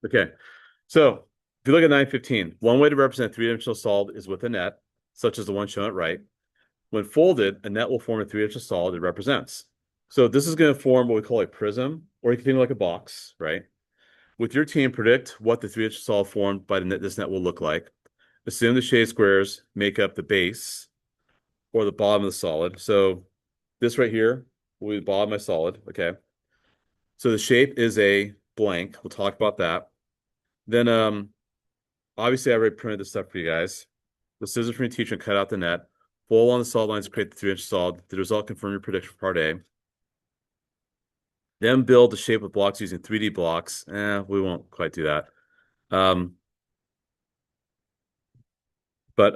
Okay. So if you look at 915, one way to represent a three-dimensional solid is with a net, such as the one shown at right. When folded, a net will form a three-dimensional solid it represents. So this is going to form what we call a prism, or you can think of like a box, right? With your team, predict what the three-dimensional solid formed by the net, this net will look like. Assume the shaded squares make up the base or the bottom of the solid. So this right here will be the bottom of my solid. Okay. So the shape is a blank. We'll talk about that. Then obviously I already printed this stuff for you guys. The scissors from your teacher and cut out the net. Fold on the solid lines to create the 3-inch solid. The result confirm your prediction for part A. Then build the shape of blocks using 3D blocks. We won't quite do that. Um, but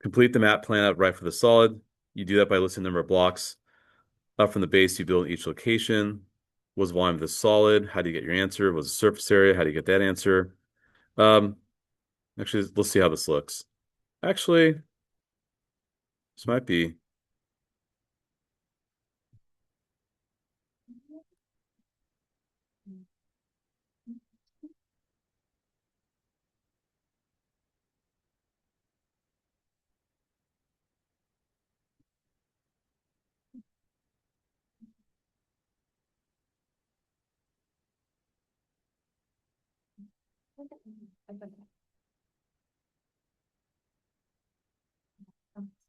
complete the map plan out right for the solid. You do that by listing the number of blocks. Up from the base, you build each location. Was the volume of the solid? How do you get your answer? Was the surface area? How do you get that answer? Um, actually, let's see how this looks. Actually, this might be.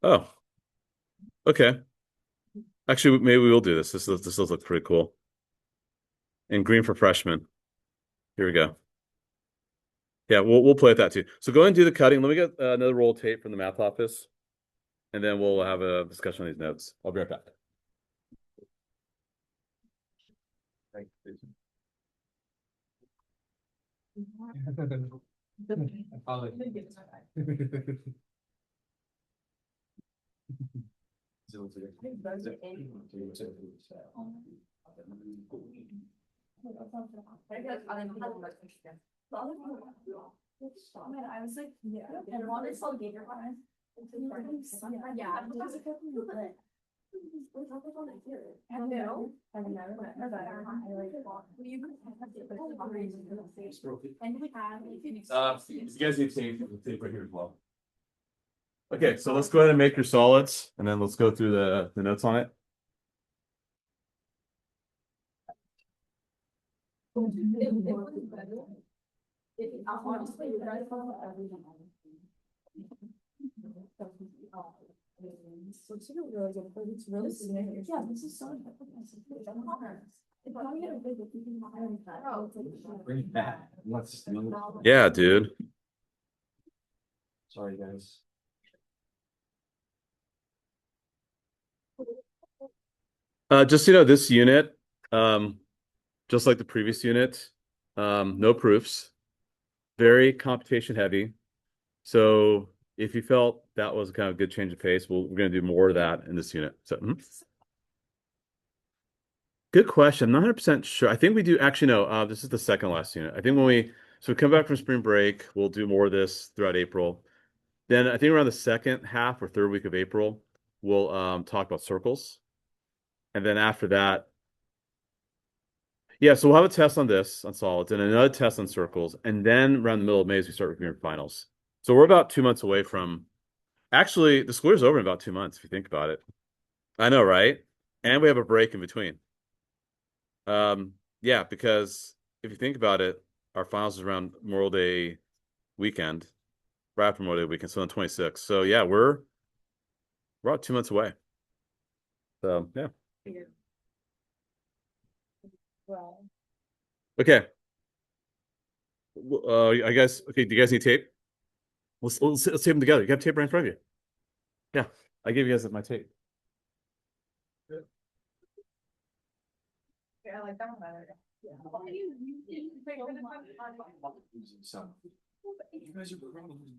Oh, okay. Actually, maybe we will do this. This does look pretty cool. And green for freshmen. Here we go. Yeah, we'll play with that too. So go ahead and do the cutting. Let me get another roll of tape from the math office, and then we'll have a discussion on these notes. I'll be right back. I was like, yeah, and one is all gator one. Yeah. Hello. And we have. You guys need tape right here as well. Okay, so let's go ahead and make your solids, and then let's go through the notes on it. It's really good, but it's really serious. Yeah, this is so. Bring it back. Let's. Yeah, dude. Sorry, guys. Just so you know, this unit, just like the previous unit, no proofs, very computation heavy. So if you felt that was kind of a good change of pace, we're going to do more of that in this unit. So, good question. I'm not 100% sure. I think we do actually no. This is the second last unit. I think when we come back from spring break, we'll do more of this throughout April. Then I think around the second half or third week of April, we'll talk about circles. And then after that, yeah, so we'll have a test on this on solids and another test on circles. And then around the middle of May, as we start reviewing finals. So we're about 2 months away from actually the school year's over in about 2 months, if you think about it. I know, right? And we have a break in between. Yeah, because if you think about it, our finals is around Memorial Day weekend, right after Memorial Day weekend, so on 26th. So yeah, we're about 2 months away. So yeah. Well. Okay. I guess okay, do you guys need tape? Let's tape them together. You got tape right in front of you. Yeah, I gave you guys my tape. Yeah, I like that one better. You guys are running.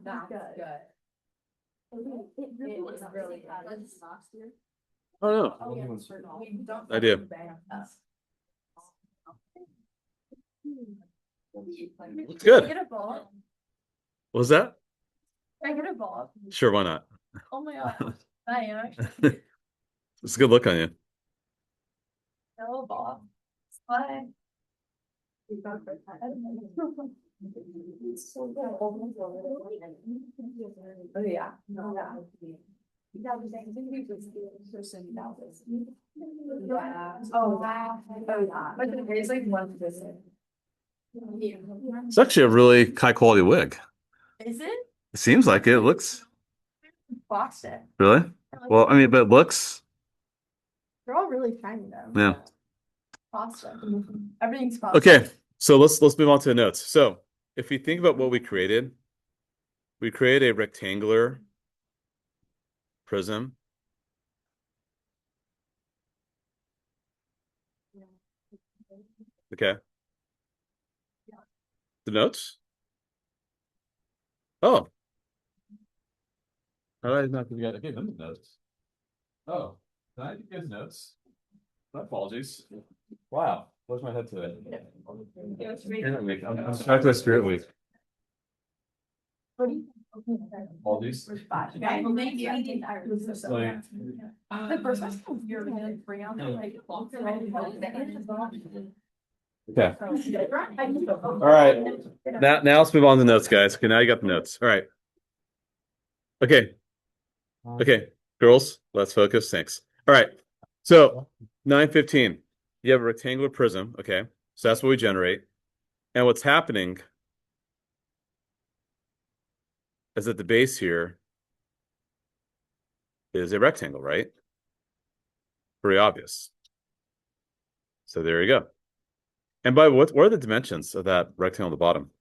That's good. It really was really good. Oh no. I do. It's good. Get a ball. What was that? Can I get a ball? Sure, why not? Oh my god. I am actually. It's a good look on you. No ball. But. Oh, yeah. Yeah. Oh, wow. Oh, yeah. But there's like one person. It's actually a really high quality wig. Is it? It seems like it. It looks Boston. really well. I mean, but it looks They're all really tiny though. yeah. Boston. Everything's Boston. Okay, so let's move on to the notes. So if we think about what we created a rectangular prism. Okay. The notes? Oh. How did I not give you guys? Okay, them the notes. Oh, did I give you guys notes? My apologies. Wow, where's my head today? Spirit week. I'm back to Spirit week. Apologies. The first one you're gonna bring out like. Okay. All right. Now let's move on to the notes, guys. Okay, now you got the notes. All right. Okay. Okay, girls, let's focus. Thanks. All right. So 9:15. You have a rectangular prism. Okay. So that's what we generate. And what's happening is that the base here is a rectangle, right? Very obvious. So there you go. And by what are the dimensions of that rectangle on the bottom?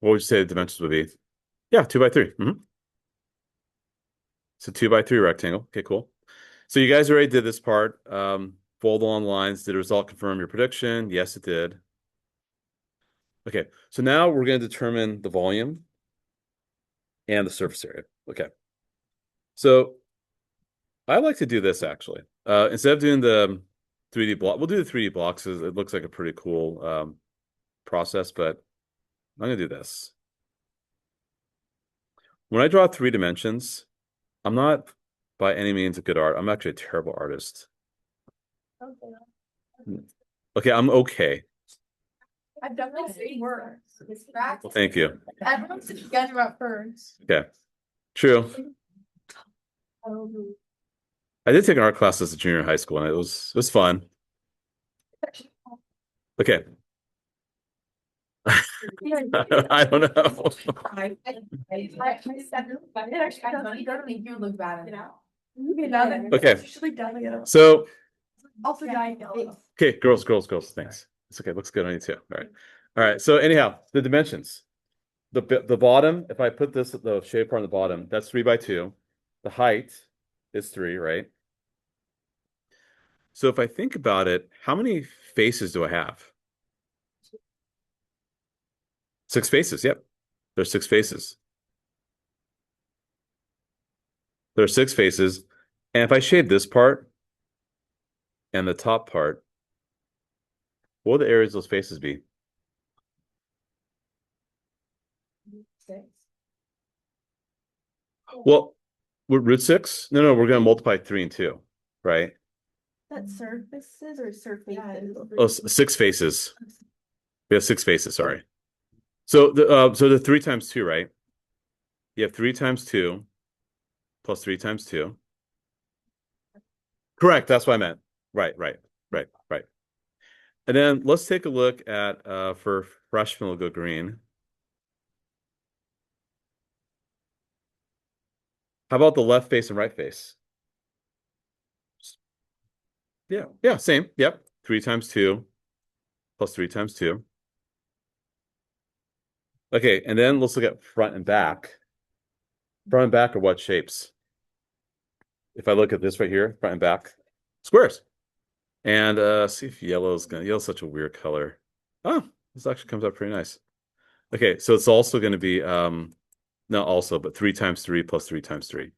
What would you say the dimensions would be? Yeah, 2x3. So 2x3 rectangle. Okay, cool. So you guys already did this part. Fold along lines. Did the result confirm your prediction? Yes, it did. Okay, so now we're going to determine the volume and the surface area. Okay. So I like to do this actually. Instead of doing the 3D block, we'll do the 3D blocks. It looks like a pretty cool process, but I'm going to do this. When I draw 3 dimensions, I'm not by any means a good art. I'm actually a terrible artist. Okay, I'm okay. I've done like 3 words. Well, thank you. Everyone's together about first. Okay, true. I did take an art class as a junior in high school, and it was fun. Okay. I don't know. Okay. So Also dying yellow. okay, girls. Thanks. It's okay. Looks good on you too. All right. So anyhow, the dimensions. The bottom. If I put this the shape part on the bottom, that's 3x2. The height is 3, right? So if I think about it, how many faces do I have? 6 faces. Yep. There's 6 faces. There are 6 faces. And if I shade this part and the top part, what would the areas those faces be? 6. Well, root 6? No, we're going to multiply 3 and 2, right? That surfaces or surfaces? Oh, 6 faces. We have 6 faces, sorry. So the 3 times 2, right? You have 3 times 2 plus 3 times 2. Correct, that's what I meant. Right. And then let's take a look at for freshmen, we'll go green. How about the left face and right face? Yeah, same. Yep. 3 times 2 plus 3 times 2. Okay, and then let's look at front and back. Front and back are what shapes? If I look at this right here, front and back, squares. And see if yellow's such a weird color. Oh, this actually comes out pretty nice. Okay, so it's also going to be not also, but 3 times 3 plus 3 times 3.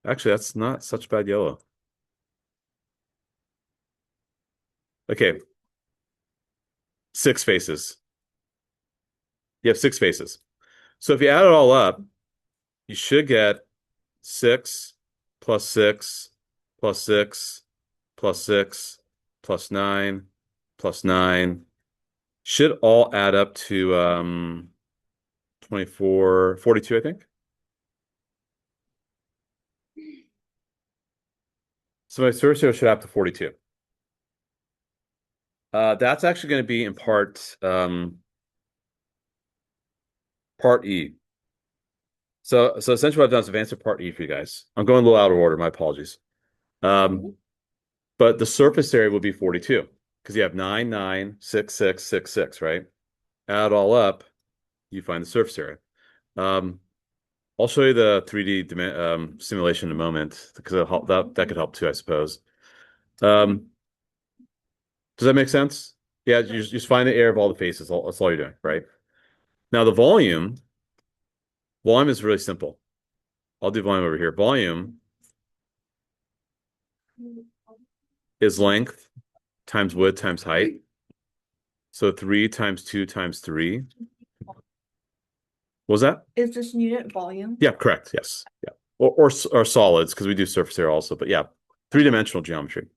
Actually, that's not such bad yellow. Okay. 6 faces. You have 6 faces. So if you add it all up, you should get 6 plus 6 plus 6 plus 6 plus 9 plus 9 should all add up to 24, 42, I think. So my surface area should add up to 42. That's actually going to be in part E. So essentially what I've done is I've answered part E for you guys. I'm going a little out of order, my apologies. But the surface area would be 42 because you have 9, 9, 6, 6, 6, 6, right? Add it all up, you find the surface area. I'll show you the 3D simulation in a moment because that could help too, I suppose. Does that make sense? Yeah, you just find the area of all the faces. That's all you're doing, right? Now the volume is really simple. I'll do volume over here. Volume is length times width times height. So 3 times 2 times 3. What was that? Is this unit volume? Yeah, correct. Yes. Yeah. Or solids because we do surface area also, but yeah, three-dimensional geometry.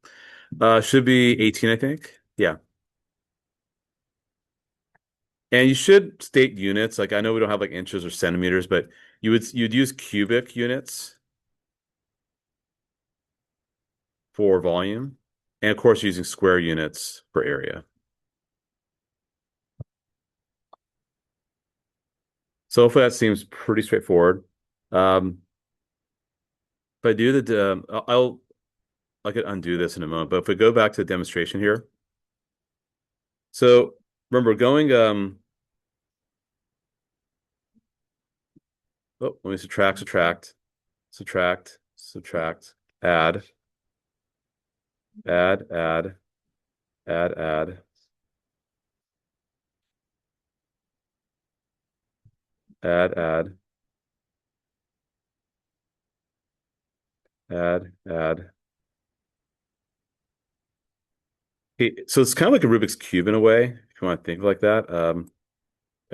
Should be 18, I think. Yeah. And you should state units. Like I know we don't have like inches or centimeters, but you'd use cubic units for volume, and of course using square units for area. So hopefully that seems pretty straightforward. If I do I could undo this in a moment, but if we go back to the demonstration here. So remember going let me subtract, add, add, add, add, add, add, add, add, add. Okay, so it's kind of like a Rubik's Cube in a way, if you want to think like that. Yeah,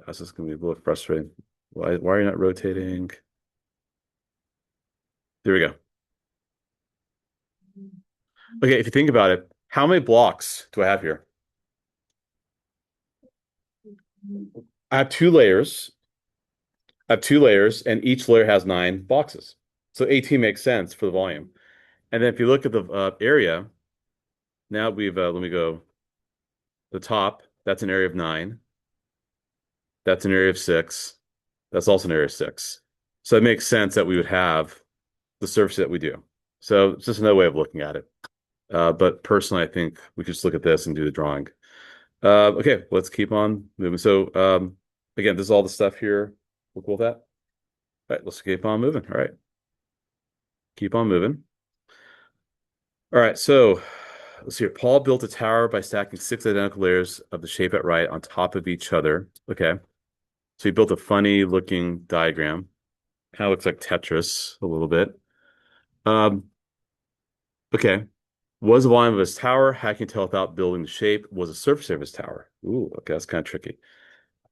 this is gonna be a little frustrating. Why are you not rotating? There we go. Okay, if you think about it, how many blocks do I have here? I have two layers. And each layer has 9 boxes. So 18 makes sense for the volume. And then if you look at the area, now we've let me go. The top, that's an area of 9. That's an area of 6. That's also an area of 6. So it makes sense that we would have the surface that we do. So it's just another way of looking at it. But personally, I think we could just look at this and do the drawing. Okay, let's keep on moving. So again, this is all the stuff here. We're cool with that. All right, let's keep on moving. All right. Keep on moving. All right, so let's see here. Paul built a tower by stacking 6 identical layers of the shape at right on top of each other. Okay. So he built a funny looking diagram. Kind of looks like Tetris a little bit. Okay. Was the volume of his tower? How can you tell without building the shape? Was the surface area of his tower? Ooh, okay, that's kind of tricky.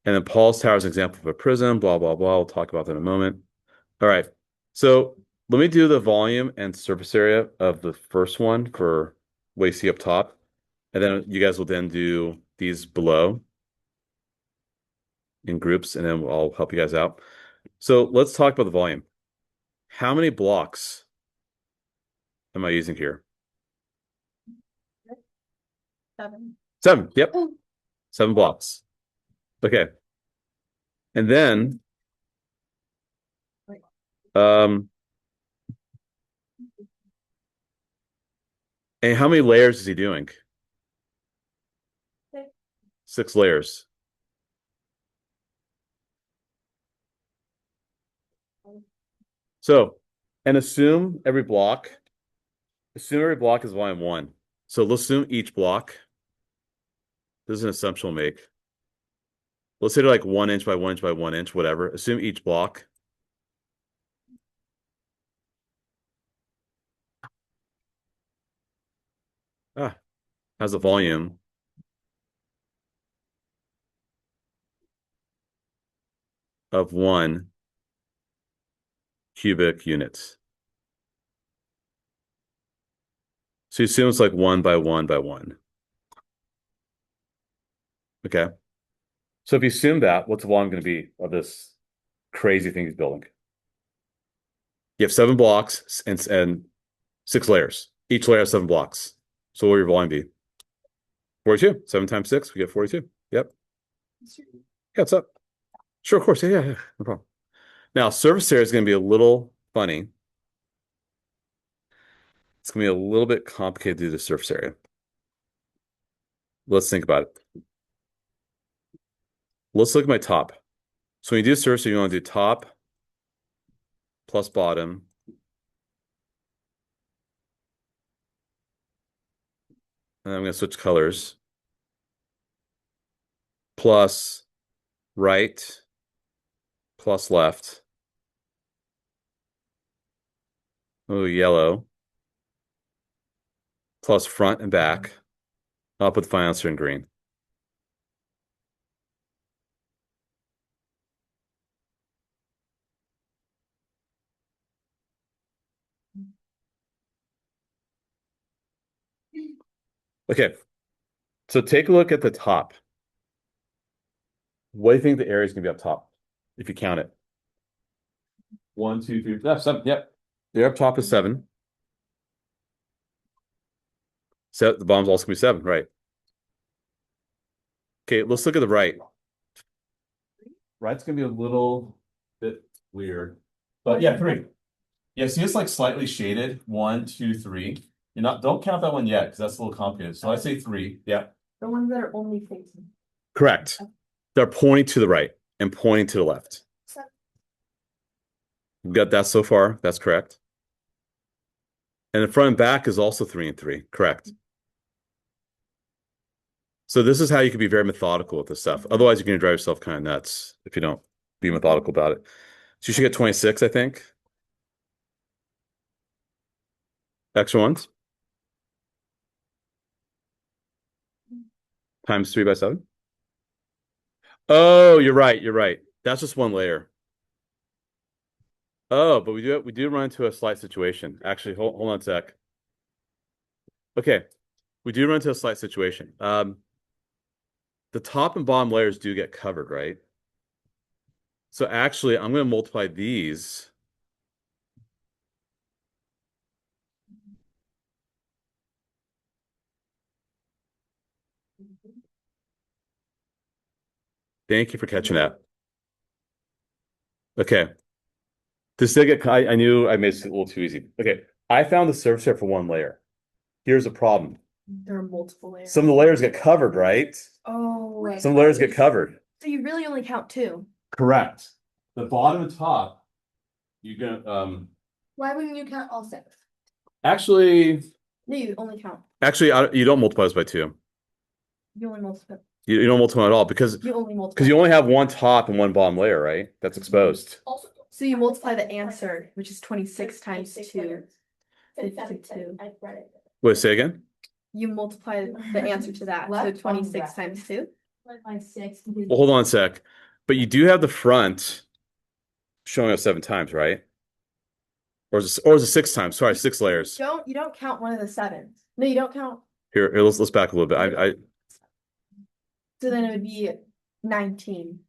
And then Paul's tower is an example of a prism, blah, blah, blah. We'll talk about that in a moment. All right. So let me do the volume and surface area of the first one for what you see up top. And then you guys will then do these below in groups, and then I'll help you guys out. So let's talk about the volume. How many blocks am I using here? 7. 7. Yep. 7 blocks. Okay. And then and how many layers is he doing? 6 layers. So, and assume every block is volume 1. So let's assume each block. This is an assumption we'll make. Let's say they're like 1 inch by 1 inch by 1 inch, whatever. Assume each block has a volume of 1 cubic units. So you assume it's like 1 by 1 by 1. Okay. So if you assume that, what's the volume going to be of this crazy thing he's building? You have 7 blocks and 6 layers. Each layer has 7 blocks. So what will your volume be? 42. 7 times 6, we get 42. Yep. Yeah, what's up? Sure, of course. Yeah. No problem. Now, surface area is going to be a little funny. It's going to be a little bit complicated to do the surface area. Let's think about it. Let's look at my top. So when you do surface area, you want to do top plus bottom. And I'm going to switch colors. Plus right plus left. Oh, yellow. Plus front and back. I'll put the final answer in green. Okay. So take a look at the top. What do you think the area is going to be up top if you count it? 1, 2, 3, 4, 7. Yep. The up top is 7. So the bottom's also going to be 7, right? Okay, let's look at the right. Right's going to be a little bit weird. But yeah, 3. Yeah, see it's like slightly shaded. 1, 2, 3. Don't count that one yet because that's a little complicated. So I say 3. Yeah. The ones that are only facing. Correct. They're pointing to the right and pointing to the left. So We've got that so far. That's correct. And the front and back is also 3 and 3. Correct. So this is how you can be very methodical with this stuff. Otherwise, you're going to drive yourself kind of nuts if you don't be methodical about it. So you should get 26, I think. Extra ones. Times 3 by 7. Oh, you're right. You're right. That's just one layer. Oh, but we do run into a slight situation. Actually, hold on a sec. Okay. We do run into a slight situation. The top and bottom layers do get covered, right? So actually, I'm going to multiply these. Thank you for catching that. Okay. This did get, I knew I made it a little too easy. Okay. I found the surface area for one layer. Here's a problem. there are multiple layers. Some of the layers get covered, right? Oh, wait. Some layers get covered. So you really only count 2. Correct. The bottom and top, you can Why wouldn't you count all 6? actually No, you only count. you don't multiply this by 2. You only multiply. You don't multiply at all because You only multiply. you only have one top and one bottom layer, right? That's exposed. Also, so you multiply the answer, which is 26 times 2. 52. I've read it. Wait, say again? You multiply the answer to that. So Left 26 on times 2. By 6. Well, hold on a sec. But you do have the front showing up 7 times, right? Or is it 6 times? Sorry, 6 layers. You don't count one of the 7s. No, you don't count. Here, let's back a little bit. I So then it would be 19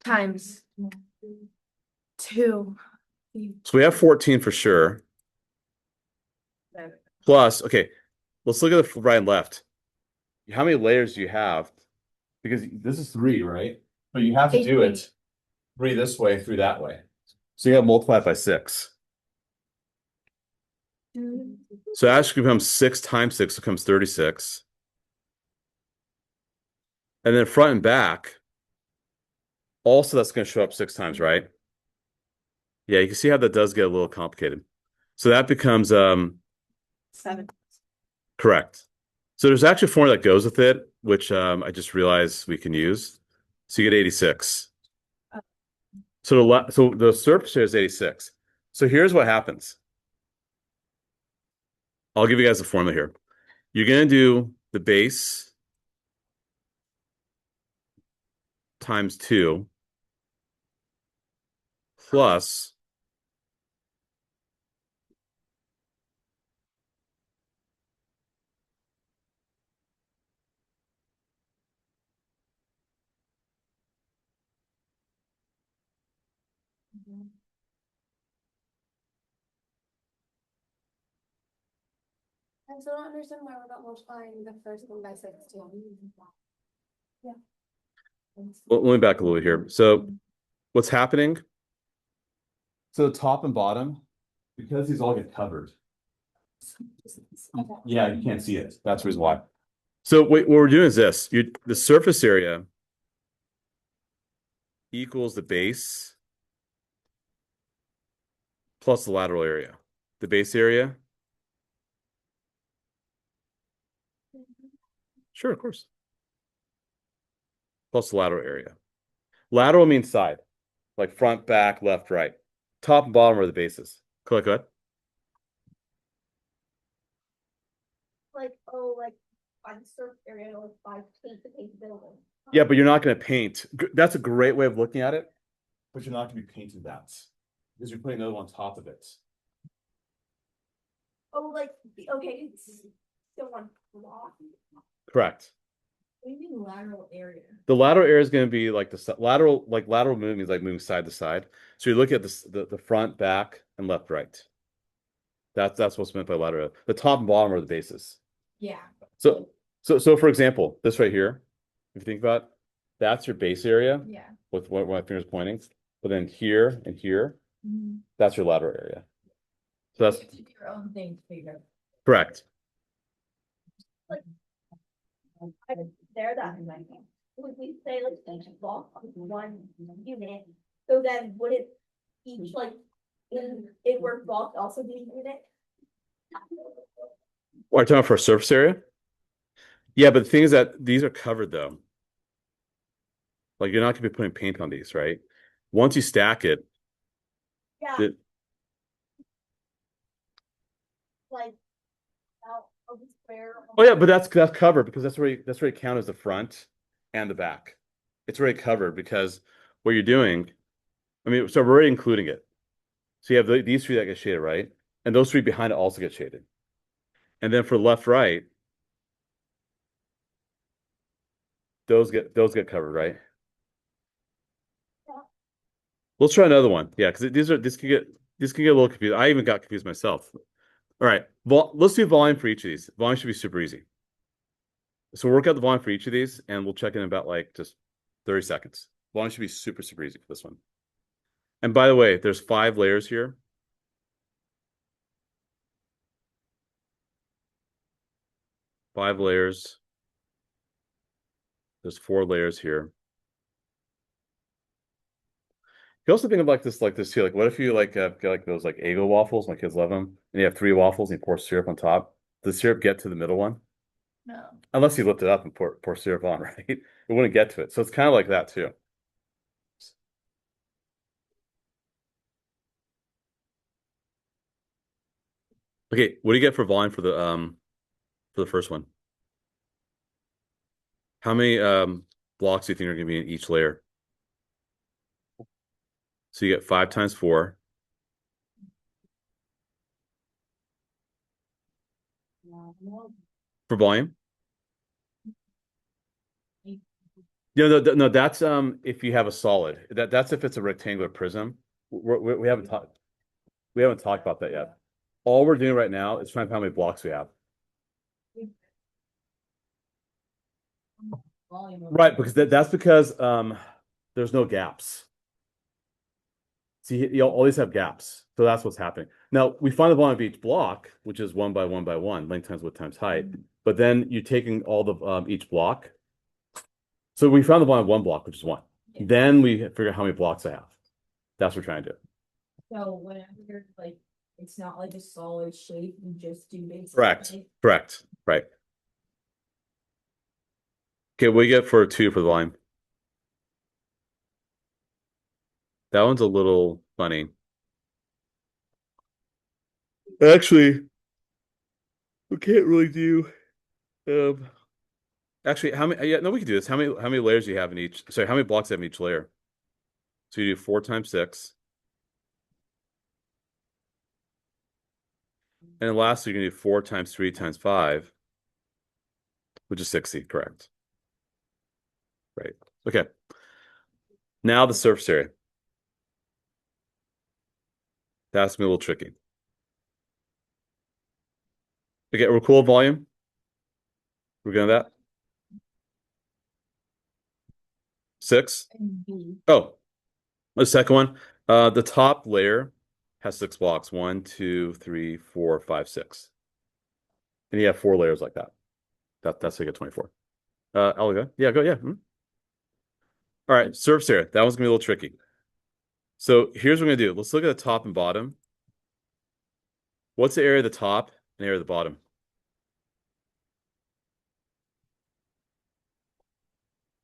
times 2. so we have 14 for sure. Plus, okay, let's look at the right and left. How many layers do you have? Because this is 3, right? But you have to do 18. it 3 this way, 3 that way. So you got to multiply it by 6. So it actually becomes 6 times 6 becomes 36. And then front and back, also that's going to show up 6 times, right? Yeah, you can see how that does get a little complicated. So that becomes 7. correct. So there's actually a formula that goes with it, which I just realized we can use. So you get 86. So the surface area is 86. So here's what happens. I'll give you guys the formula here. You're going to do the base times 2 plus I still don't understand why we're not multiplying the first one by 16. Yeah. Well, let me back a little here. So what's happening? So the top and bottom, because these all get covered. Yeah, you can't see it. That's the reason why. So what we're doing is this. The surface area equals the base plus the lateral area. The base area. Sure, of course. Plus the lateral area. Lateral means side, like front, back, left, right. Top and bottom are the bases. Go ahead. Like, on the surface area, like by paint the building. Yeah, but you're not going to paint. That's a great way of looking at it. But you're not going to be painting that because you're putting another one on top of it. Oh, like, okay, it's still one block. Correct. What do you mean lateral area? The lateral area is going to be like lateral movement means like moving side to side. So you look at the front, back, and left, right. That's what's meant by lateral. The top and bottom are the bases. Yeah. So for example, this right here, if you think about it, that's your base area Yeah. with what my finger's pointing. But then here and here, that's your lateral area. So that's You do your own thing to figure. correct. There, that would we say like each block is one unit? So then would it each like it work block also be a unit? Are you talking for a surface area? Yeah, but the thing is that these are covered though. Like you're not gonna be putting paint on these, right? Once you stack it, Yeah. Like out of the square. oh yeah, but that's covered because that's where you count as the front and the back. It's already covered because what you're doing, I mean, so we're already including it. So you have these three that get shaded, right? And those three behind it also get shaded. And then for left, right, those get covered, right? Yeah. Let's try another one. Yeah, because this can get a little confused. I even got confused myself. All right, let's do volume for each of these. Volume should be super easy. So we'll work out the volume for each of these, and we'll check in about like just 30 seconds. Volume should be super easy for this one. And by the way, there's 5 layers here. Five layers. There's 4 layers here. You also think of like this too. Like, what if you get like those like Eggo waffles? My kids love them, and you have 3 waffles and you pour syrup on top. Does the syrup get to the middle one? No. Unless you lift it up and pour syrup on, right? It wouldn't get to it. So it's kind of like that too. Okay, what do you get for volume for the first one? How many blocks do you think are going to be in each layer? So you get 5 times 4. For volume? No, that's if you have a solid. That's if it's a rectangular prism. We haven't talked about that yet. All we're doing right now is trying to find how many blocks we have. Right, because that's because there's no gaps. See, all these have gaps, so that's what's happening. Now we find the volume of each block, which is 1 by 1 by 1, length times width times height. But then you're taking all the each block. So we found the volume of 1 block, which is 1. Yeah. Then we figure out how many blocks I have. That's what we're trying to do. So whenever like it's not like a solid shape, you just do basically. Correct. Right. Okay, what do you get for 2 for the volume? That one's a little funny. Actually, we can't really do. Actually, how many? Yeah, no, we can do this. How many layers do you have in each? Sorry, how many blocks do you have in each layer? So you do 4 times 6, and then lastly, you're gonna do 4 times 3 times 5, which is 60. Correct. Right. Okay. Now the surface area. That's gonna be a little tricky. Okay, we're cool with volume. We're good with that. 6. And B. Oh, the second one. The top layer has 6 blocks. 1, 2, 3, 4, 5, 6. And you have 4 layers like that. That's how you get 24. I'll go. Yeah, go. Yeah. All right, surface area. That one's gonna be a little tricky. So here's what we're gonna do. Let's look at the top and bottom. What's the area of the top and area of the bottom?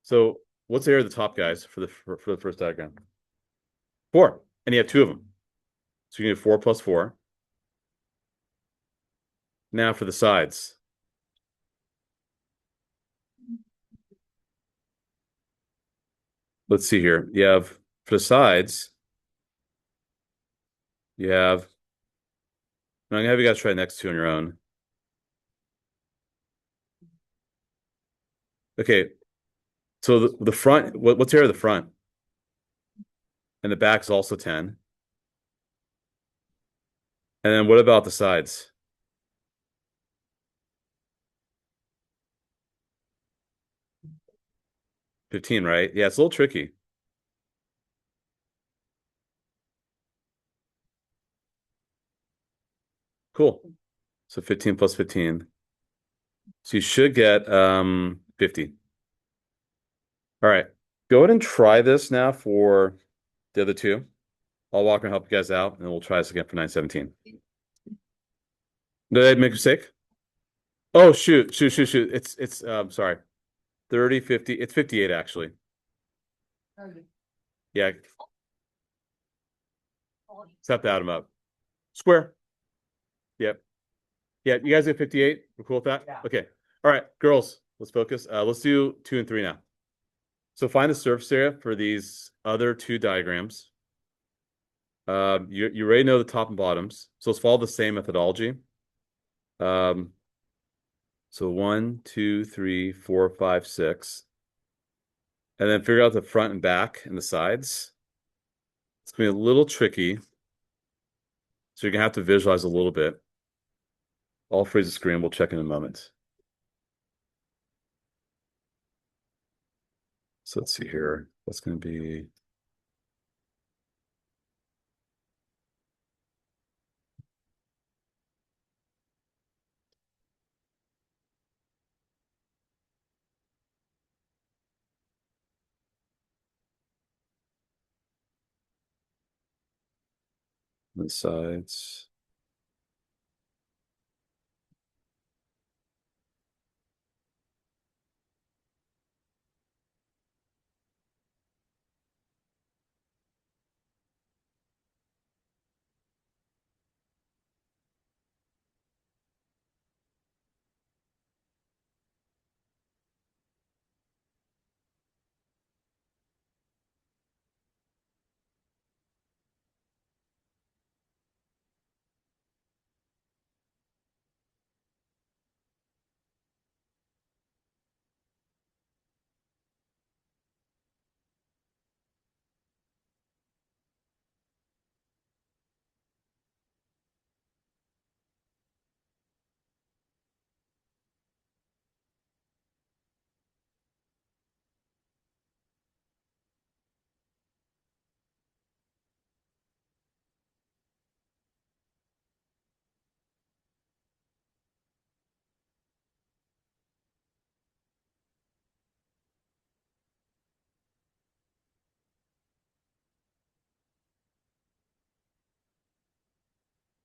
So what's the area of the top, guys, for the first diagram? 4. And you have 2 of them. So you need 4 plus 4. Now for the sides. Let's see here. You have for the sides, you have. I'm gonna have you guys try next 2 on your own. Okay. So the front, what's the area of the front? And the back is also 10. And then what about the sides? 15, right? Yeah, it's a little tricky. Cool. So 15 plus 15. So you should get 50. All right. Go ahead and try this now for the other 2. I'll walk and help you guys out, and then we'll try this again for 917. Did I make a mistake? Oh, shoot. It's sorry. 30, 50. It's 58 actually. Yeah. Except add them up. Square. Yep. Yeah, you guys get 58? We're cool with that? Yeah. Okay. All right, girls, let's focus. Let's do 2 and 3 now. So find the surface area for these other 2 diagrams. You already know the top and bottoms, so let's follow the same methodology. So 1, 2, 3, 4, 5, 6. And then figure out the front and back and the sides. It's gonna be a little tricky. So you're gonna have to visualize a little bit. I'll freeze the screen, we'll check in a moment. So let's see here. That's gonna be the sides.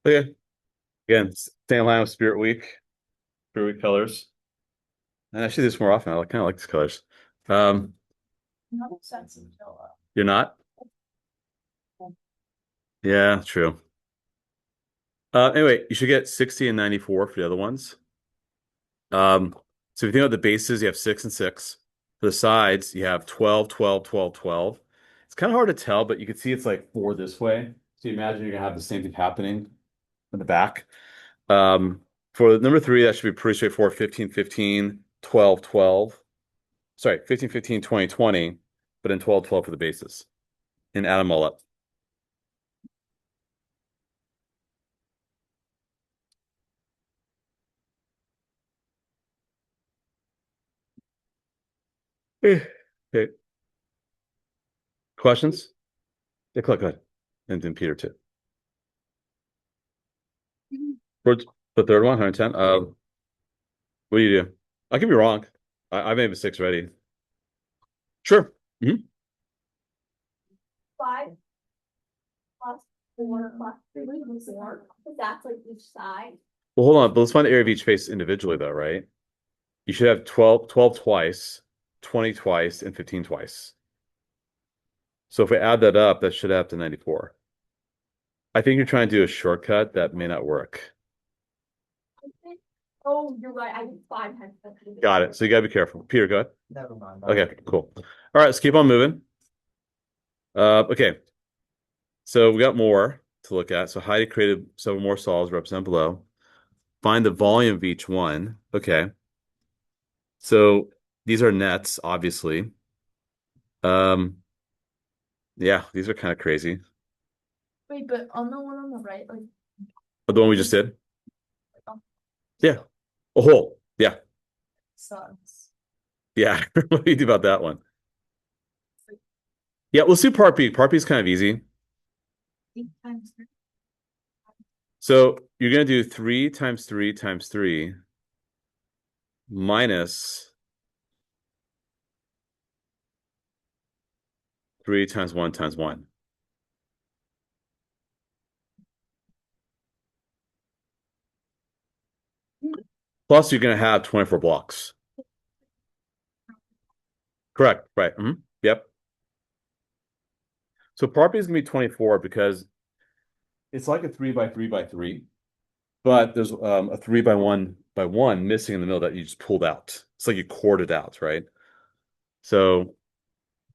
Okay. Again, stay in line with Spirit Week colors. And I should do this more often. I kind of like these colors. You're not? Yeah, true. Anyway, you should get 60 and 94 for the other ones. So if you think about the bases, you have 6 and 6. For the sides, you have 12, 12, 12, 12. It's kind of hard to tell, but you can see it's like 4 this way. So you imagine you're gonna have the same thing happening in the back. For number 3, that should be pretty straightforward. 15, 15, 12, 12. Sorry, 15, 15, 20, 20, but then 12, 12 for the bases. And add them all up. Okay. Questions? Yeah, click, go ahead. And then Peter too. For the third one, 110. What do you do? I could be wrong. I may have a six ready. Sure. Five plus four plus three, four, because that's like each side. Well, hold on, but let's find the area of each face individually though, right? You should have 12 twice, 20 twice, and 15 twice. So if we add that up, that should add up to 94. I think you're trying to do a shortcut that may not work. Oh, you're right, I did 5 times. Got it. So you gotta be careful. Peter, go ahead. Never mind. Okay, cool. All right, let's keep on moving. Okay. So we got more to look at. So Heidi created several more solids represented below. Find the volume of each one. Okay. So these are nets, obviously. Yeah, these are kind of crazy. Wait, but on the one on the right, like Oh, the one we just did? Yeah. A hole. Yeah. sucks. Yeah. What do you do about that one? Yeah, let's do part B. Part B is kind of easy. 8 times 3. So you're going to do 3 times 3 times 3 minus 3 times 1 times 1. Plus, you're going to have 24 blocks. Correct. Right. Yep. So part B is going to be 24 because it's like a 3 by 3 by 3, but there's a 3 by 1 by 1 missing in the middle that you just pulled out. It's like you cored it out, right? So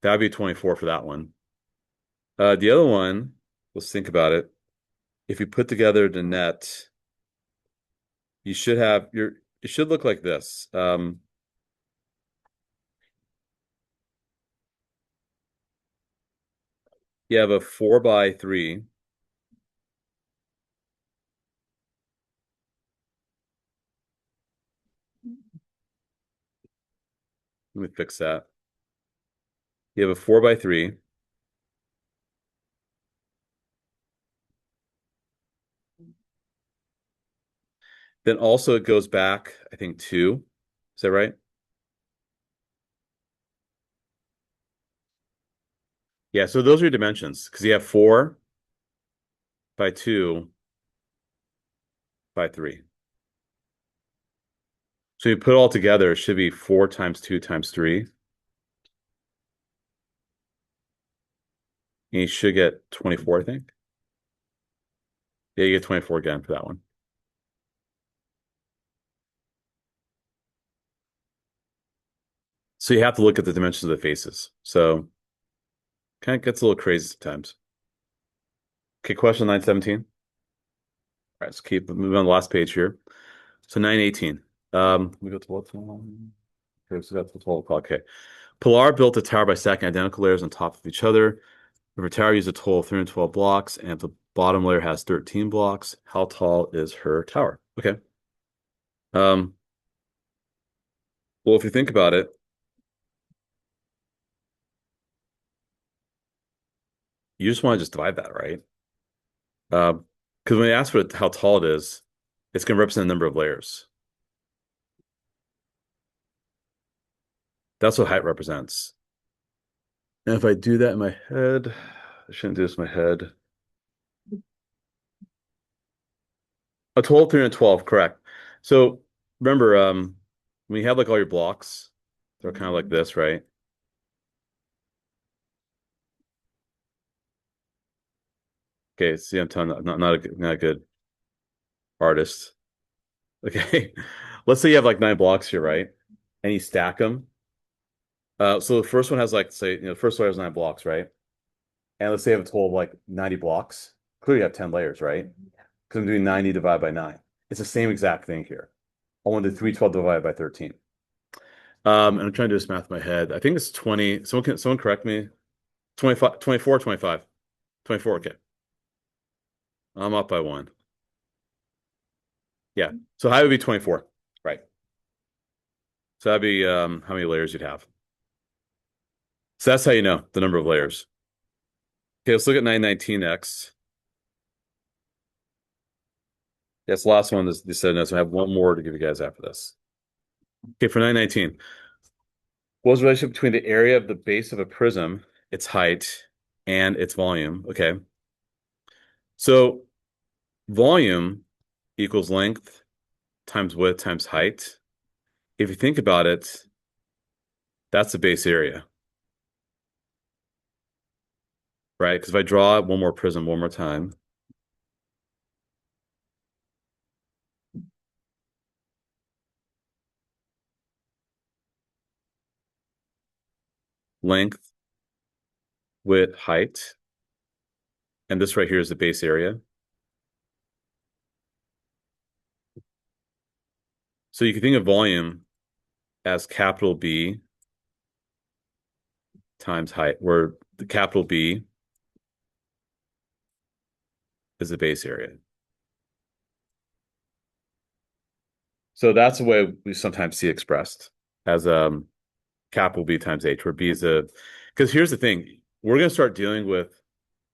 that'd be 24 for that one. The other one, let's think about it. If you put together the net, you should have it should look like this. You have a 4 by 3. Let me fix that. You have a 4 by 3. Then also it goes back, I think, 2. Is that right? Yeah, so those are your dimensions because you have 4 by 2 by 3. So you put it all together, it should be 4 times 2 times 3. And you should get 24, I think. Yeah, you get 24 again for that one. So you have to look at the dimensions of the faces. So kind of gets a little crazy sometimes. Okay, question 917. All right, let's keep moving on the last page here. So 918. We go to what one? Okay, so that's the 12 o'clock. Okay. Pilar built a tower by stacking identical layers on top of each other. If her tower used a total of 312 blocks, and if the bottom layer has 13 blocks, how tall is her tower? Okay. Well, if you think about it, you just want to just divide that, right? Because when you ask for how tall it is, it's going to represent the number of layers. That's what height represents. And if I do that in my head, I shouldn't do this in my head. A total of 312, correct. So remember, when you have like all your blocks, they're kind of like this, right? Okay, see, I'm telling you, not a good artist. Okay, let's say you have like 9 blocks here, right? And you stack them. So the first one has like, say, the first layer has 9 blocks, right? And let's say you have a total of like 90 blocks. Clearly you have 10 layers, right? Because I'm doing 90 divided by 9. It's the same exact thing here. I want to do 312 divided by 13. And I'm trying to do this math in my head. I think it's 20. Someone correct me. 25, 24, 25. 24, okay. I'm up by 1. Yeah. So height would be 24. Right. So that'd be how many layers you'd have. So that's how you know the number of layers. Okay, let's look at 919x. That's the last one. This said no, so I have one more to give you guys after this. Okay, for 919. What was the relationship between the area of the base of a prism, its height, and its volume? Okay. So volume equals length times width times height. If you think about it, that's the base area, right? Because if I draw one more prism one more time, length, width, height, and this right here is the base area. So you can think of volume as capital B times height, where the capital B is the base area. So that's the way we sometimes see expressed as capital B times H, where B is a, because here's the thing, we're going to start dealing with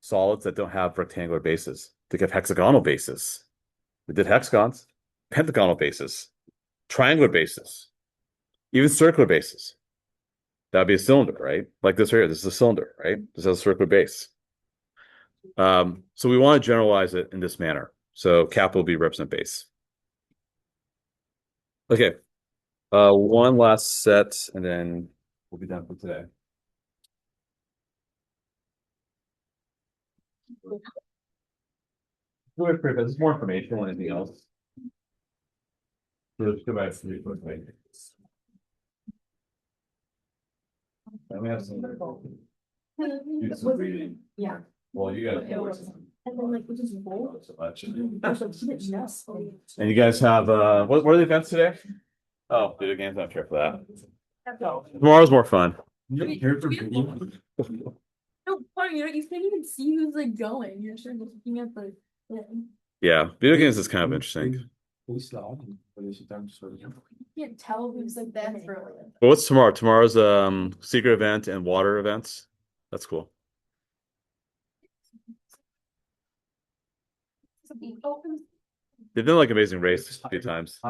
solids that don't have rectangular bases. They have hexagonal bases. We did hexagons, pentagonal bases, triangular bases, even circular bases. That'd be a cylinder, right? Like this right here. This is a cylinder, right? This has a circular base. So we want to generalize it in this manner. So capital B represent base. Okay. One last set, and then we'll be done for today. This is more information than anything else. Let's go back to the quick way. And we have some. Do some reading. Yeah. Well, you got It was- And then like, which is bold. so much. I was like, yes. And you guys have what are the events today? Oh, video games, I'm sure for that. Tomorrow's more fun. You don't care for video? No, funny, you can't even see who's like going. You're just looking at the. Yeah, video games is kind of interesting. Please stop. But it's time to sort of- You can't tell who's like there for. But what's tomorrow? Tomorrow's secret event and water events. That's cool. They've done like Amazing Race a few times.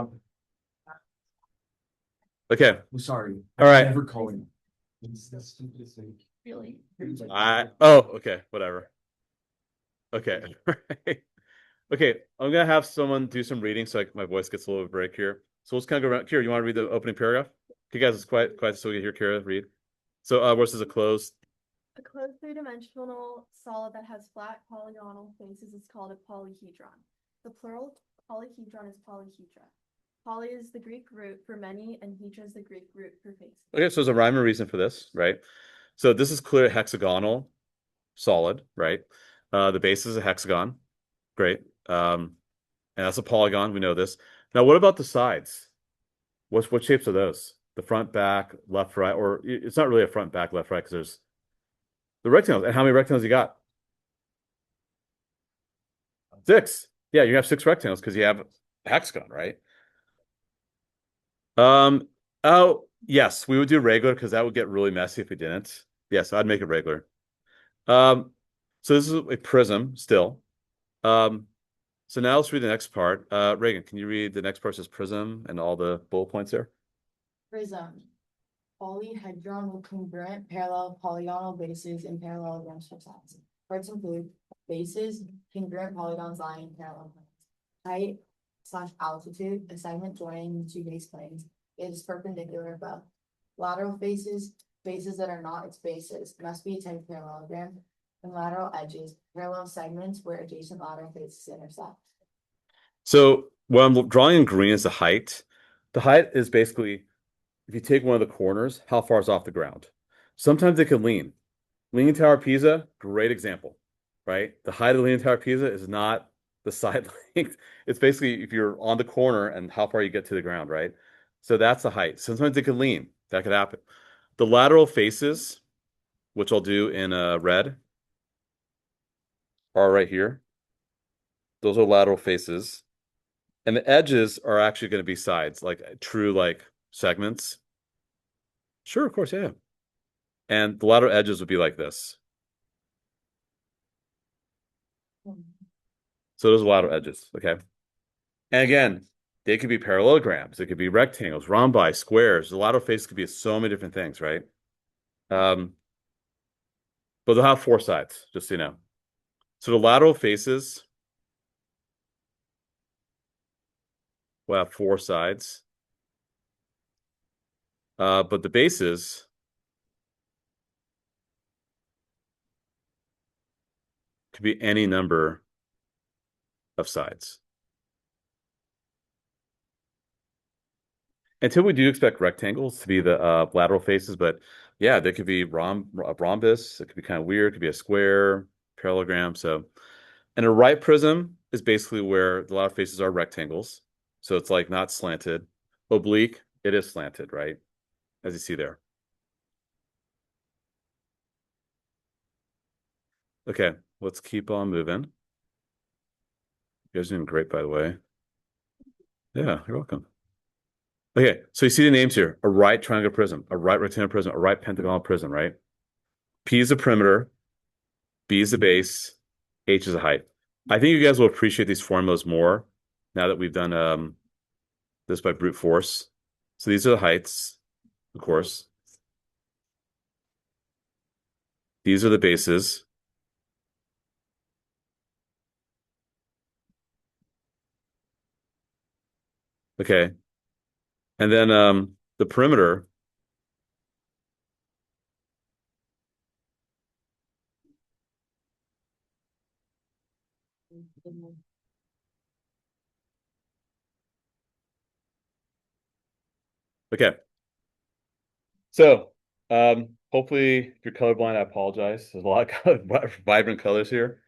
Okay. I'm sorry. All right. Never calling. It's the stupidest thing. Really? Okay, whatever. Okay. Okay, I'm gonna have someone do some reading so my voice gets a little break here. So let's kind of go around. Kira, you want to read the opening paragraph? Okay, guys, it's quiet so we can hear Kira read. So where says a closed? A closed three-dimensional solid that has flat polygonal faces is called a polyhedron. The plural polyhedron is polyhedra. Poly is the Greek root for many, and hedra is the Greek root for face. Okay, so there's a rhyme and reason for this, right? So this is clearly hexagonal solid, right? The base is a hexagon. Great. And that's a polygon. We know this. Now, what about the sides? What shapes are those? The front, back, left, right, or it's not really a front, back, left, right, because there's the rectangles. And how many rectangles you got? 6. Yeah, you have 6 rectangles because you have a hexagon, right? Oh, yes, we would do regular because that would get really messy if we didn't. Yes, I'd make it regular. So this is a prism still. So now let's read the next part. Reagan, can you read the next part? Says prism and all the bullet points there? Prism. Polyhedron with congruent parallel polygonal bases and parallelograms for sides. Parts include bases, congruent polygons lying in parallel planes. Height / altitude, a segment joining the two base planes. It is perpendicular above. Lateral faces, faces that are not its bases, must be a type parallelogram. And lateral edges, parallel segments where adjacent lateral faces intersect. So what I'm drawing in green is the height. The height is basically, if you take one of the corners, how far is off the ground? Sometimes it can lean. Leaning Tower of Pisa, great example, right? The height of the Leaning Tower of Pisa is not the side length. It's basically if you're on the corner and how far you get to the ground, right? So that's the height. Sometimes it can lean. That could happen. The lateral faces, which I'll do in red, are right here. Those are lateral faces. And the edges are actually going to be sides, like true like segments. Sure, of course, yeah. And the lateral edges would be like this. So those are lateral edges, okay? And again, they could be parallelograms, they could be rectangles, rhombi, squares. The lateral face could be so many different things, right? But they'll have four sides, just so you know. So the lateral faces will have four sides. But the bases could be any number of sides. Until we do expect rectangles to be the lateral faces, but yeah, they could be a rhombus. It could be kind of weird. It could be a square, parallelogram. So, and a right prism is basically where the lateral faces are rectangles. So it's like not slanted. Oblique, it is slanted, right? As you see there. Okay, let's keep on moving. You guys are doing great, by the way. Yeah, you're welcome. Okay, so you see the names here: a right triangular prism, a right rectangular prism, a right pentagonal prism, right? P is the perimeter, B is the base, H is the height. I think you guys will appreciate these formulas more now that we've done this by brute force. So these are the heights, of course. These are the bases. Okay. And then the perimeter. Okay. So hopefully if you're colorblind, I apologize. There's a lot of vibrant colors here.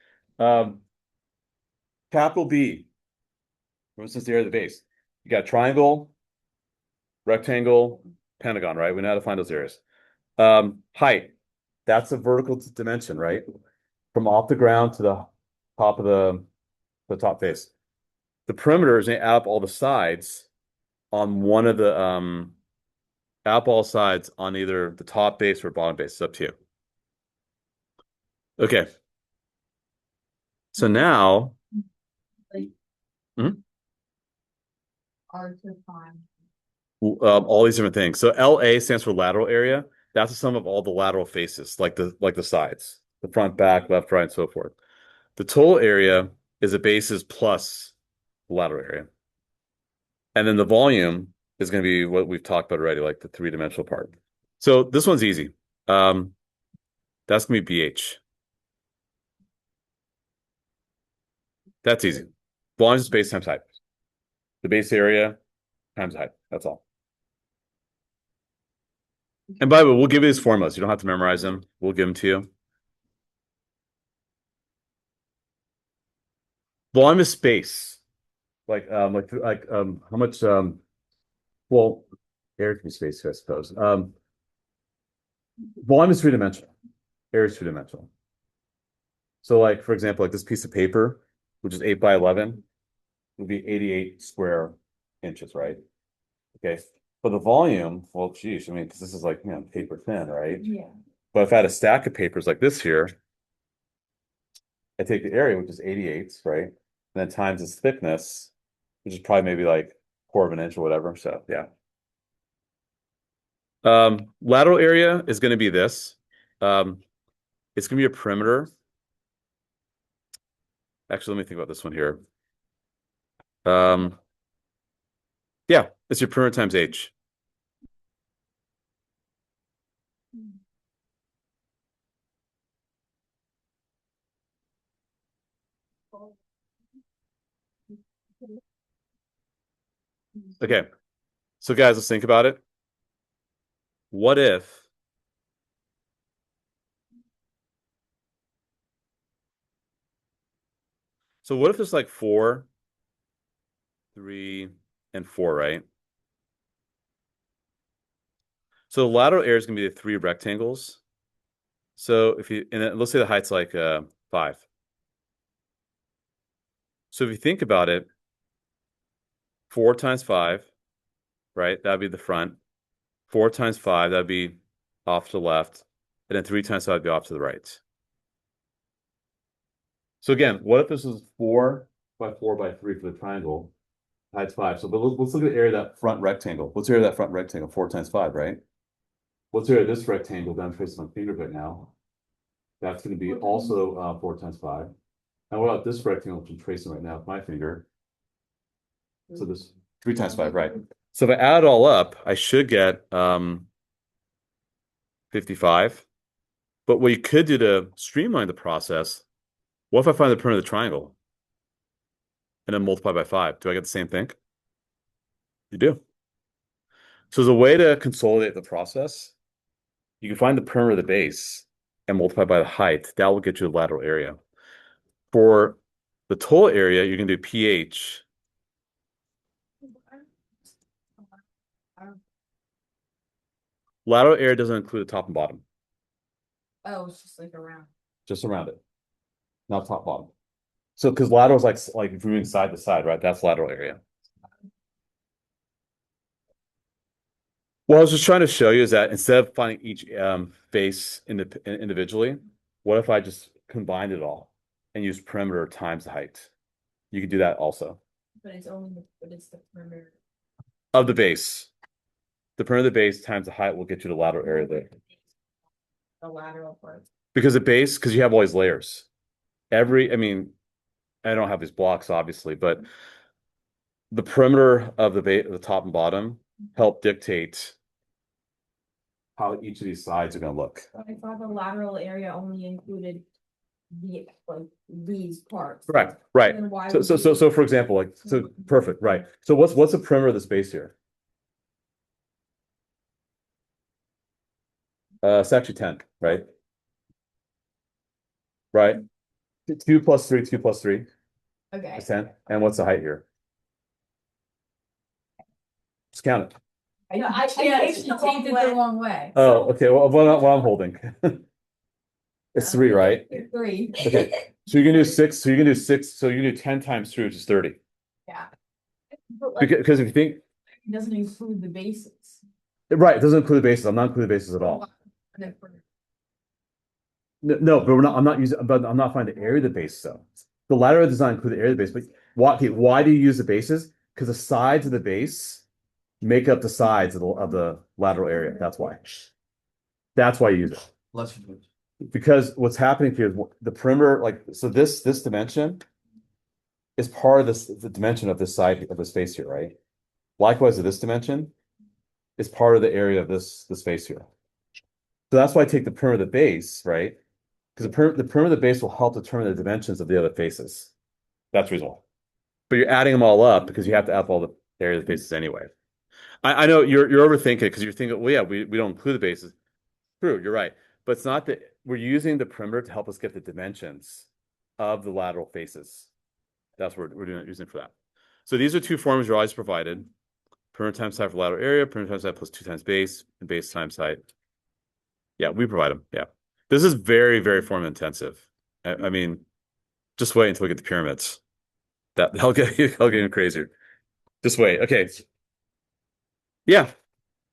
Capital B, for instance, the area of the base. You got triangle, rectangle, pentagon, right? We know how to find those areas. Height, that's a vertical dimension, right? From off the ground to the top of the top face. The perimeter is going to add up all the sides on one of the add up all sides on either the top base or bottom base. It's up to you. Okay. So now Hard to find. all these different things. So LA stands for lateral area. That's the sum of all the lateral faces, like the sides, the front, back, left, right, and so forth. The total area is the bases plus the lateral area. And then the volume is going to be what we've talked about already, like the three-dimensional part. So this one's easy. That's going to be BH. That's easy. Volume is base times height. The base area times height. That's all. And by the way, we'll give you these formulas. You don't have to memorize them. We'll give them to you. Volume is space. Like how much well, air can be space, I suppose. Volume is three-dimensional. Air is two-dimensional. So like, for example, like this piece of paper, which is 8 by 11, would be 88 square inches, right? Okay. For the volume, well, geez, I mean, because this is like, you know, paper thin, right? Yeah. But if I had a stack of papers like this here, I take the area, which is 88, right? And then times its thickness, which is probably maybe like quarter of an inch or whatever. So yeah. Lateral area is going to be this. It's going to be a perimeter. Actually, let me think about this one here. Yeah, it's your perimeter times H. Okay. So guys, let's think about it. What if there's like 4, 3, and 4, right? So the lateral area is going to be the 3 rectangles. So if you, and then let's say the height's like 5. So if you think about it, 4 times 5, right? That'd be the front. 4 times 5, that'd be off to the left. and then 3 times 5 would be off to the right. So again, what if this was 4 by 4 by 3 for the triangle? Height 5. So but let's look at the area of that front rectangle. What's the area of that front rectangle? 4 times 5, right? What's the area of this rectangle that I'm tracing my finger right now? That's going to be also 4 times 5. And what about this rectangle which I'm tracing right now with my finger? So this 3 times 5, right? So if I add it all up, I should get 55. But what you could do to streamline the process, what if I find the perimeter of the triangle and then multiply by 5? Do I get the same thing? You do. So as a way to consolidate the process, you can find the perimeter of the base and multiply by the height. That will get you the lateral area. For the total area, you're going to do pH. Lateral area doesn't include the top and bottom, Oh, it's just like around. just around it, not top bottom. So because lateral is like if you're moving side to side, right? That's lateral area. What I was just trying to show you is that instead of finding each face individually, what if I just combined it all and used perimeter times the height? You could do that also But it's the perimeter. of the base. The perimeter of the base times the height will get you the lateral area there. The lateral part. Because because you have all these layers. I mean, I don't have these blocks obviously, but the perimeter of the top and bottom help dictate how each of these sides are going to look. I thought the lateral area only included these parts. Correct. Right. Then why So would so for example, perfect, right. So what's the perimeter of the space here? It's actually 10, right? Right. 2 plus 3, 2 plus 3 Okay. is 10. And what's the height here? Just count it. I She taped the wrong taped it way. the wrong way. Oh, okay. Well, what I'm holding. It's 3, right? 3. Okay. So you can do 6. So you can do 6. So you can do 10 times 3, which is 30. Yeah. But like, Because if you think, It doesn't include the bases. right, it doesn't include the bases. I'm not including the bases at all. No, but I'm not using, but I'm not finding the area of the base though. The lateral does not include the area of the base, but why do you use the bases? Because the sides of the base make up the sides of the lateral area. That's why. That's why you use it. Less than Because what's happening here is the perimeter, so this dimension is part of the dimension of this side of the space here, right? Likewise, this dimension is part of the area of this space here. So that's why I take the perimeter of the base, right? Because the perimeter of the base will help determine the dimensions of the other faces. That's reasonable. But you're adding them all up because you have to add up all the area of the bases anyway. I know you're overthinking it because you're thinking, well, yeah, we don't include the bases. True, you're right. But it's not that we're using the perimeter to help us get the dimensions of the lateral faces. That's what we're using for that. So these are two formulas you're always provided. Perimeter times height for lateral area, perimeter times height plus 2 times base, and base times height. Yeah, we provide them. Yeah. This is very, very formula intensive. I mean, just wait until we get the pyramids. That'll get even crazier. Just wait. Okay. Yeah.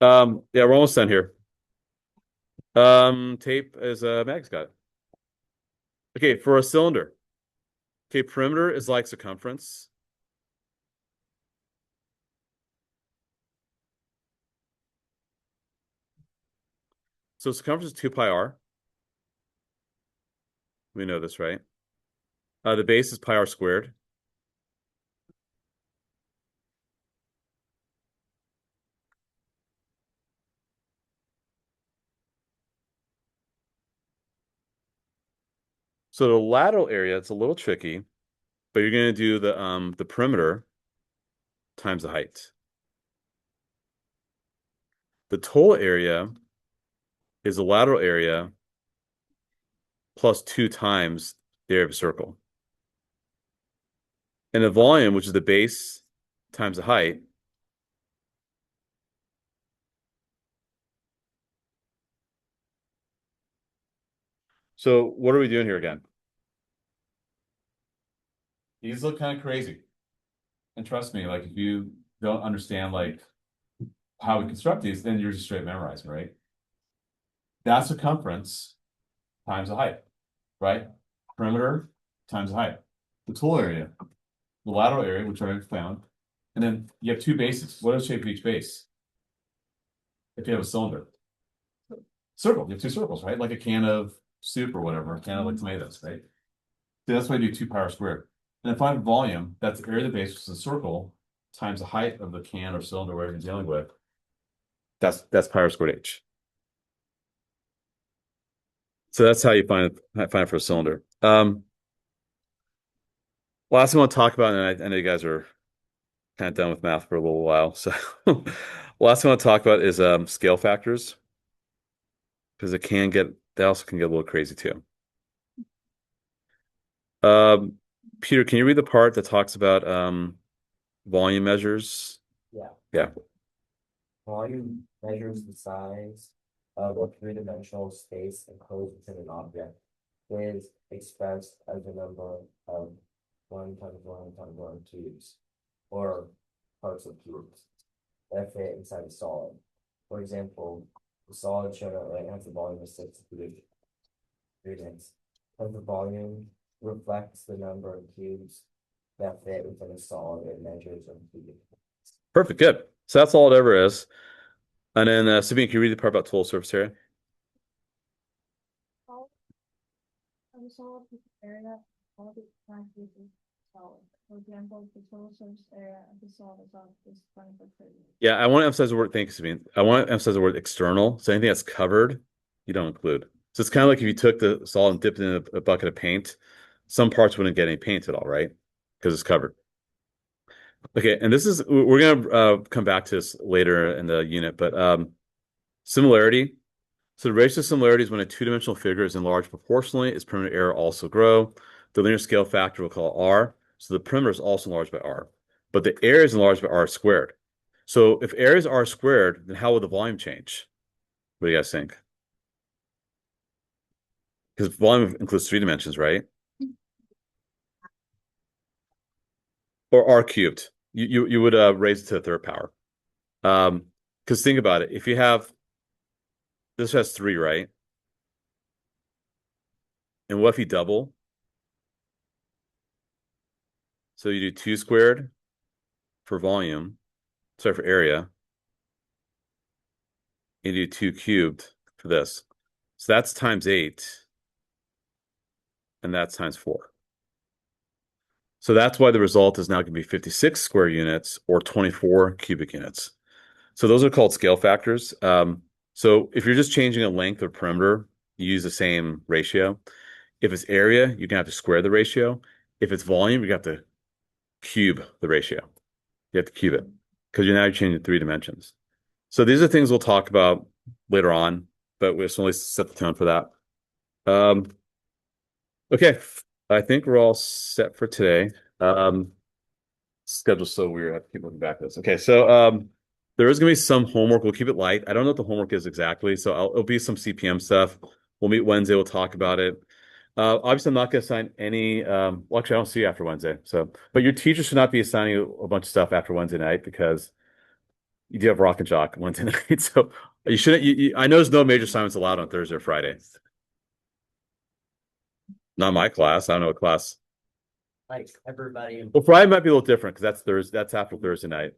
Yeah, we're almost done here. Tape is Mag's got it. Okay, for a cylinder. Okay, perimeter is like circumference. So circumference is 2 pi r. We know this, right? The base is pi r squared. So the lateral area, it's a little tricky, but you're going to do the perimeter times the height. The total area is the lateral area plus 2 times the area of a circle. And the volume, which is the base times the height, so what are we doing here again? These look kind of crazy. And trust me, like if you don't understand like how we construct these, then you're just straight memorizing, right? That's circumference times the height, right? Perimeter times the height. The total area, the lateral area, which I found, and then you have two bases. What is the shape of each base? If you have a cylinder. Circle, you have two circles, right? Like a can of soup or whatever, a can of like tomatoes, right? So that's why I do 2 pi r squared. And if I have volume, that's the area of the base, which is a circle, times the height of the can or cylinder, whatever you're dealing with. That's pi r squared h. So that's how you find it for a cylinder. Last thing I want to talk about, and I know you guys are kind of done with math for a little while. So last thing I want to talk about is scale factors. Because they also can get a little crazy too. Peter, can you read the part that talks about volume measures? Yeah. Yeah. Volume measures the size of a three-dimensional space enclosed within an object. It is expressed as a number of 1 times 1 times 1 cubes, or parts of cubes that fit inside a solid. For example, the solid shown at right has a volume of 6 units. As the volume reflects the number of cubes that fit within a solid, it measures in cubic. Perfect. Good. So that's all it ever is. And then, Sabine, can you read the part about total surface area? I'm solid area, all the time is solid. For example, the total surface area of the solid is 20%. Yeah, I want to emphasize the word, thank you, Sabine. I want to emphasize the word external. So anything that's covered, you don't include. So it's kind of like if you took the solid and dipped it in a bucket of paint, some parts wouldn't get any paint at all, right? Because it's covered. Okay, and we're gonna come back to this later in the unit, but similarity. So the ratio of similarity is when a two-dimensional figure is enlarged proportionally, its perimeter area also grow. The linear scale factor we'll call R. So the perimeter is also enlarged by R, but the area is enlarged by R squared. So if area is R squared, then how will the volume change? What do you guys think? Because volume includes 3 dimensions, right? Or R cubed. You would raise it to the third power. Because think about it. If you have this has 3, right? And what if you double? So you do 2 squared for volume, sorry, for area. You do 2 cubed for this. So that's times 8. And that's times 4. So that's why the result is now going to be 56 square units or 24 cubic units. So those are called scale factors. So if you're just changing a length or perimeter, you use the same ratio. If it's area, you're gonna have to square the ratio. If it's volume, you have to cube the ratio. You have to cube it because you're now changing 3 dimensions. So these are things we'll talk about later on, but we'll only set the tone for that. Okay, I think we're all set for today. Schedule's so weird. I have to keep looking back at this. Okay, so there is going to be some homework. We'll keep it light. I don't know what the homework is exactly, so it'll be some CPM stuff. We'll meet Wednesday. We'll talk about it. Obviously, I'm not going to assign any. Well, actually, I don't see you after Wednesday. So, but your teacher should not be assigning a bunch of stuff after Wednesday night because you do have Rock and Jock Wednesday night. So you shouldn't. I know there's no major assignments allowed on Thursday or Friday. Not my class. I don't know what class. Like everybody. Well, Friday might be a little different because that's Thursday. That's after Thursday night.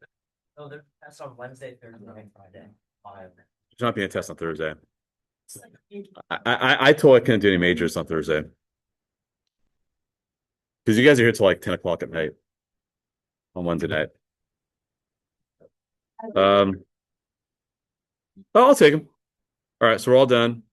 Oh, that's on Wednesday, Thursday, and Friday. There's not being a test on Thursday. I told I couldn't do any majors on Thursday because you guys are here till like 10 o'clock at night on Wednesday night. Oh, I'll take them. All right, so we're all done.